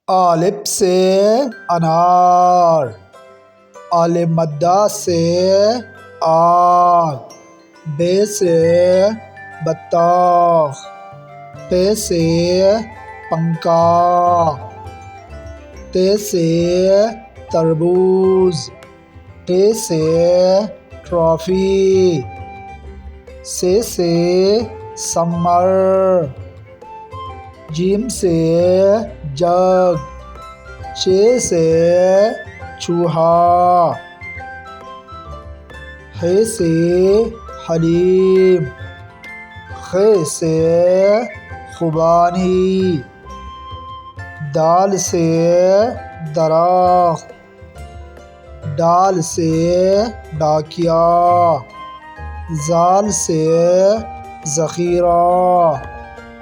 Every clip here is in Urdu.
الف سے انار، الف مدہ سے آگ، بے سے بطخ، پے سے پنکا، تے سے تربوز، ٹے سے ٹرافی، سے سمر، جیم سے جگ، چے سے چوہا، ہے سے حلیم، خے سے خوبانی، دال سے درخت، ڈال سے ڈاکیا، زال سے ذخیرہ،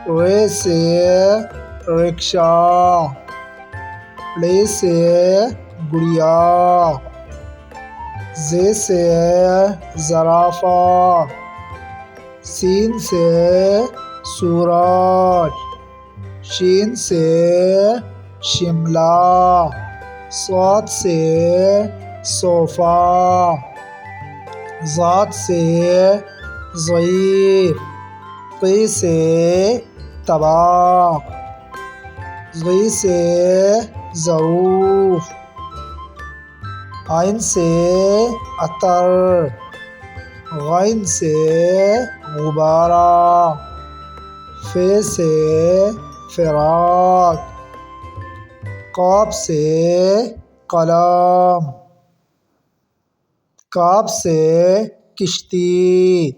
رے سے رکشا، ڑے سے گڑیا، زے سے زرافہ، سین سے سورج، شین سے شملہ، صاد سے صوفہ، ضاد سے ضعیف، قی سے طباق، غی سے ظروف، عین سے عطر، غین سے غبارہ، فے سے فراق، قاف سے قلم، کاف سے کشتی۔